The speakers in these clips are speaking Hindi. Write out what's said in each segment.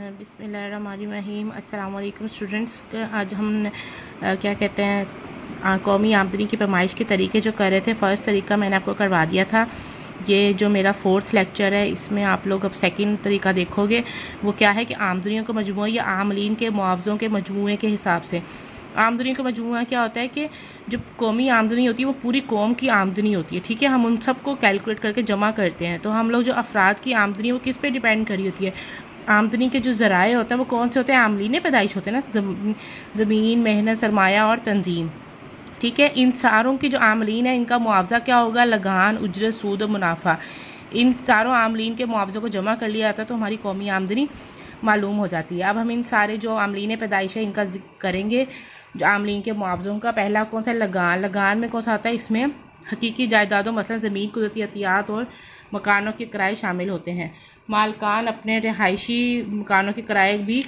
बिस्मिल्लाहिर्रहमानिर्रहीम। अस्सलाम वालेकुम स्टूडेंट्स। आज हम क्या कहते हैं कौमी आमदनी की पैमाइश के तरीके जो कर रहे थे, फ़र्स्ट तरीका मैंने आपको करवा दिया था। ये जो मेरा फोर्थ लेक्चर है, इसमें आप लोग अब सेकंड तरीका देखोगे। वो क्या है कि आमदनियों का मजमूआ या आमलीन के मुआवज़ों के मजमूए के हिसाब से। आमदनी का मजमूआ क्या होता है कि जो कौमी आमदनी होती है वो पूरी कौम की आमदनी होती है, ठीक है। हम उन सबको कैलकुलेट करके जमा करते हैं। तो हम लोग जो अफराद की आमदनी वो किस पे डिपेंड करी होती है, आमदनी के जो ज़राए होता है वो कौन से होते हैं, आमलीन पैदाइश होते हैं ना, ज़मीन, मेहनत, सरमाया और तंजीम, ठीक है। इन सारों की जो आमलीन है इनका मुआवजा क्या होगा, लगान, उजरत, सूद और मुनाफा। इन चारों आमलीन के मुआवजे को जमा कर लिया जाता है तो हमारी कौमी आमदनी मालूम हो जाती है। अब हम इन सारे जो आमलीन पैदाइश है इनका जिक्र करेंगे। जो आमलीन के मुआवजों का पहला कौन सा, लगान। लगान में कौन सा आता है, इसमें हकीकी जायदादों मसलन ज़मीन, कुदरती अतियात और मकानों के किराए शामिल होते हैं। मालकान अपने रिहायशी मकानों के किराए भी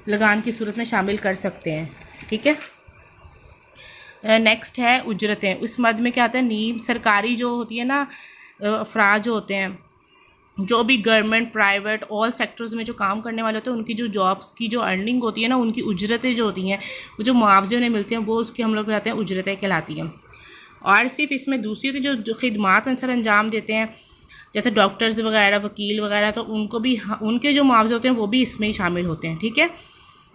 लगान की सूरत में शामिल कर सकते हैं, ठीक है। नेक्स्ट है उजरतें। उस मद में क्या आता है, नीम सरकारी जो होती है ना, अफराद जो होते हैं, जो भी गवर्नमेंट, प्राइवेट, ऑल सेक्टर्स में जो काम करने वाले होते हैं, उनकी जो जॉब्स की जो अर्निंग होती है ना, उनकी उजरतें जो होती हैं, वो जो मुआवजे उन्हें मिलते हैं, वो उसके हम लोग कहते हैं उजरतें कहलाती हैं। और सिर्फ इसमें दूसरी होती है जो खिदमात अंसर अंजाम देते हैं, जैसे डॉक्टर्स वगैरह, वकील वगैरह, तो उनको भी उनके जो मुआवजे होते हैं वो भी इसमें ही शामिल होते हैं, ठीक है।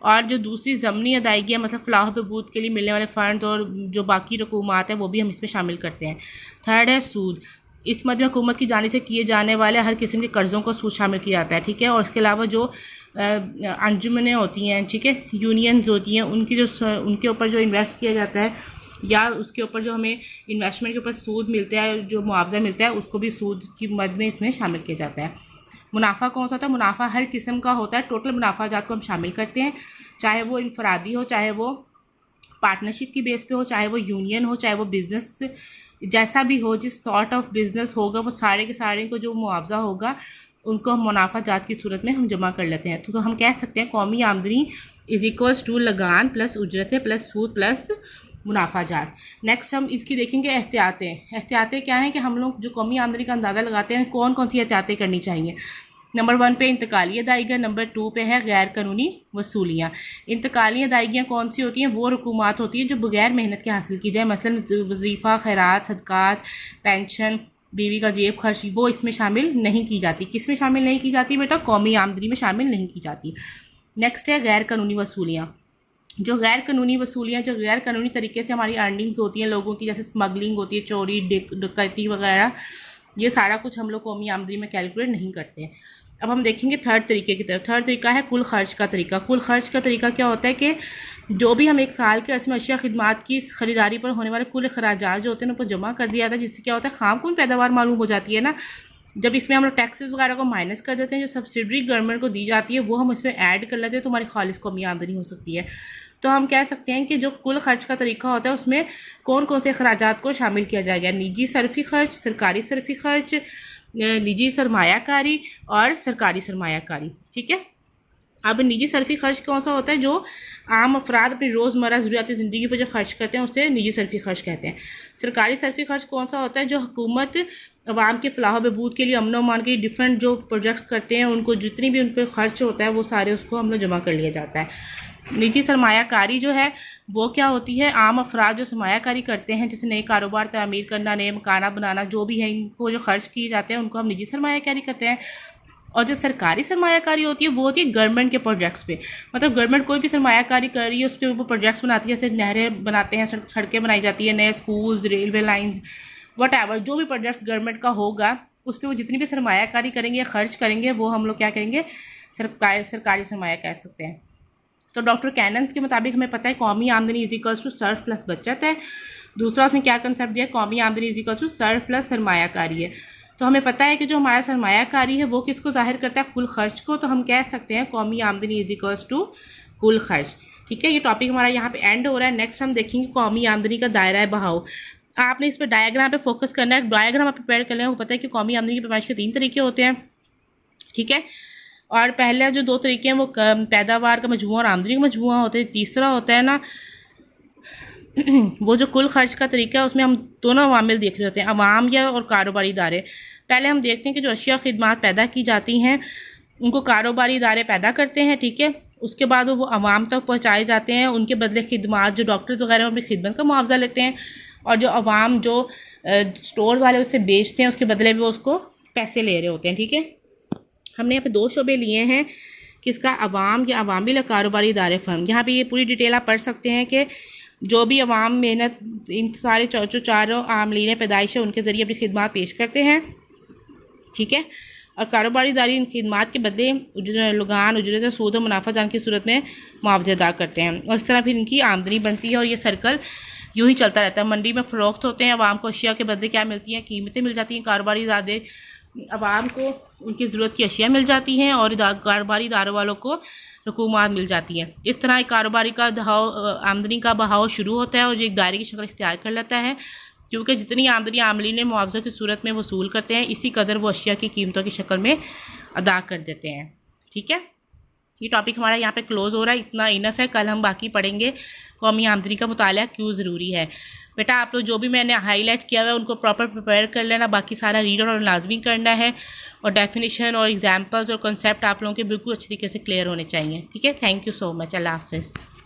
और जो दूसरी ज़मनी अदायगियाँ, मतलब फलाह बहबूद के लिए मिलने वाले फ़ंड और जो बाकी रकूमात है वो भी हम इसमें शामिल करते हैं। थर्ड है सूद। इस मद में हुकूमत की जानिब से किए जाने वाले हर किस्म के कर्ज़ों को सूद शामिल किया जाता है, ठीक है। और इसके अलावा जो अंजुमनें होती हैं, ठीक है, यूनियंस होती हैं, उनके ऊपर जो इन्वेस्ट किया जाता है या उसके ऊपर जो हमें इन्वेस्टमेंट के ऊपर सूद मिलता है, जो मुआवजा मिलता है, उसको भी सूद की मद में इसमें शामिल किया जाता है। मुनाफा कौन सा होता है, मुनाफा हर किस्म का होता है। टोटल मुनाफा जात को हम शामिल करते हैं, चाहे वो इनफरादी हो, चाहे वो पार्टनरशिप की बेस पे हो, चाहे वो यूनियन हो, चाहे वो बिजनेस जैसा भी हो, जिस सॉर्ट ऑफ बिजनेस होगा वो सारे के सारे को जो मुआवजा होगा उनको हम मुनाफा जात की सूरत में हम जमा कर लेते हैं। तो हम कह सकते हैं कौमी आमदनी इज इक्वल्स टू लगान प्लस उजरतें प्लस सूद प्लस मुनाफा जात। नेक्स्ट हम इसकी देखेंगे एहतियातें। एहतियातें क्या हैं कि हम लोग जो कौमी आमदनी का अंदाज़ा लगाते हैं कौन कौन सी एहतियातें करनी चाहिए। नंबर 1 पे इंतकाली अदायगियाँ, नंबर 2 पे है गैर कानूनी वसूलियाँ। इंतकाली अदायगियाँ कौन सी होती हैं, वो रकूमात होती है जो बगैर मेहनत के हासिल की जाए, मसलन वजीफ़ा, खैरात, सदकात, पेंशन, बीवी का जेब खर्च, वो इसमें शामिल नहीं की जाती। किस में शामिल नहीं की जाती बेटा, कौमी आमदनी में शामिल नहीं की जाती। नेक्स्ट है गैर कानूनी वसूलियाँ। जो गैर कानूनी वसूलियाँ, जो गैर कानूनी तरीके से हमारी अर्निंग्स होती हैं लोगों की, जैसे स्मगलिंग होती है, चोरी, डकैती वगैरह, ये सारा कुछ हम लोग कौमी आमदनी में कैलकुलेट नहीं करते हैं। अब हम देखेंगे थर्ड तरीके की तरफ। थर्ड तरीका है कुल खर्च का तरीका। कुल खर्च का तरीका क्या होता है कि जो भी हम एक साल के अर्से में अशिया खिदमात की खरीदारी पर होने वाले कुल अखराजात जो होते हैं उनको जमा कर दिया जाता है, जिससे क्या होता है खाम खुम पैदावार मालूम हो जाती है ना। जब इसमें हम लोग टैक्सेस वगैरह को माइनस कर देते हैं, जो सब्सिडी गवर्नमेंट को दी जाती है वो हम इसमें ऐड कर लेते हैं, तो हमारी खालिस कौमी आमदनी हो सकती है। तो हम कह सकते हैं कि जो कुल खर्च का तरीका होता है उसमें कौन कौन से अखराजात को शामिल किया जाएगा, निजी सरफी खर्च, सरकारी सरफी खर्च, निजी सरमायाकारी और सरकारी सरमायाकारी, ठीक है। अब निजी सरफी खर्च कौन सा होता है, जो आम अफराद अपनी रोज़मर्रा ज़रूरियाती ज़िंदगी पर जो खर्च करते हैं उसे निजी सरफी खर्च कहते हैं। सरकारी सरफी खर्च कौन सा होता है, जो हुकूमत अवाम के फलाह बहबूद के लिए, अमन व अमान के लिए डिफरेंट जो प्रोजेक्ट्स करते हैं, उनको जितनी भी उन पर खर्च होता है वो सारे उसको हम लोग जमा कर लिया जाता है। निजी सरमायाकारी जो है वो क्या होती है, आम अफराद जो सरमायाकारी करते हैं, जैसे नए कारोबार तामीर करना, नए मकाना बनाना, जो भी है इनको जो खर्च किए जाते हैं उनको हम निजी सरमायाकारी करते हैं। और जो सरकारी सरमायाकारी होती है वो होती है गवर्नमेंट के प्रोजेक्ट्स पे, मतलब गवर्नमेंट कोई भी सरमायाकारी कर रही है उस पर वो प्रोजेक्ट्स बनाती है, जैसे नहरें बनाते हैं, सड़कें बनाई जाती है, नए schools, railway lines, what ever जो भी प्रोजेक्ट्स गवर्नमेंट का होगा उस पर वो जितनी भी सरमायाकारी करेंगे या खर्च करेंगे वो हम लोग क्या करेंगे, सरकारी सरमाया कह सकते हैं। तो डॉक्टर कैनन्स के मुताबिक हमें पता है कौमी आमदनी इज इक्वल्स टू सर्फ प्लस बचत है। दूसरा उसने क्या कंसेप्ट दिया, कौमी आमदनी इज इक्वल्स टू सर्फ प्लस सरमायाकारी है। तो हमें पता है कि जो हमारा सरमायाकारी है वो किसको जाहिर करता है, कुल खर्च को। तो हम कह सकते हैं कौमी आमदनी इज इक्वल्स टू कुल खर्च, ठीक है। ये टॉपिक हमारा यहाँ पे एंड हो रहा है। नेक्स्ट हम देखेंगे कौमी आमदनी का दायरा बहाव। आपने इस पर डायग्राम पे फोकस करना है। डायग्राम आप प्रिपेयर कर लें, आपको पता है कि कौमी आमदनी की पैमाइश के 3 तरीके होते हैं, ठीक है। और पहले जो 2 तरीके हैं वो पैदावार का मजमुआ और आमदनी का मजमुआ होते हैं। तीसरा होता है ना वो जो कुल खर्च का तरीका है, उसमें हम दोनों अवामिल देख रहे होते हैं, अवाम या और कारोबारी इदारे। पहले हम देखते हैं कि जो अशिया खिदमात पैदा की जाती हैं उनको कारोबारी इदारे पैदा करते हैं, ठीक है। उसके बाद वो आवाम तक पहुंचाए जाते हैं, उनके बदले खिदमात जो डॉक्टर्स वगैरह अपनी खिदमत का मुआवजा लेते हैं, और जो आवाम जो स्टोर्स वाले उससे बेचते हैं उसके बदले में वो उसको पैसे ले रहे होते हैं, ठीक है। हमने यहाँ पे 2 शोबे लिए हैं, किसका, अवाम या अवामी या कारोबारी इदारे फर्म। यहाँ पे ये पूरी डिटेल आप पढ़ सकते हैं कि जो भी अवाम मेहनत इन सारे जो चारों आमलीन पैदाइश है उनके ज़रिए अपनी खिदमात पेश करते हैं, ठीक है। और कारोबारी इदारे इन खिदमात के बदले लगान उजरत सूद और मुनाफा जान की सूरत में मुआवजा अदा करते हैं, और इस तरह फिर इनकी आमदनी बनती है, और ये सर्कल यूँ ही चलता रहता है। मंडी में फ़रोख्त होते हैं, आवाम को अशिया के बदले क्या मिलती हैं, कीमतें मिल जाती हैं। कारोबारी इदारे आवाम को उनकी ज़रूरत की अशिया मिल जाती हैं, और कारोबारी इदारों वालों को हुकूमत मिल जाती है। इस तरह एक कारोबारी का आमदनी का बहाव शुरू होता है और जो एक दायरे की शक्ल इख्तियार कर लेता है, क्योंकि जितनी आमदनी आमलीन मुआवजे की सूरत में वसूल करते हैं, इसी कदर वो अशिया की कीमतों की शक्ल में अदा कर देते हैं, ठीक है। ये टॉपिक हमारा यहाँ पे क्लोज हो रहा है, इतना इनफ है। कल हम बाकी पढ़ेंगे कौमी आमदनी का मुताला क्यों ज़रूरी है। बेटा आप लोग जो भी मैंने हाईलाइट किया हुआ है उनको प्रॉपर प्रिपेयर कर लेना, बाकी सारा रीड और लाजमी करना है, और डेफिनेशन और एग्जांपल्स और कॉन्सेप्ट आप लोगों के बिल्कुल अच्छी तरीके से क्लियर होने चाहिए, ठीक है। थैंक यू सो मच, अल्लाह हाफिज़।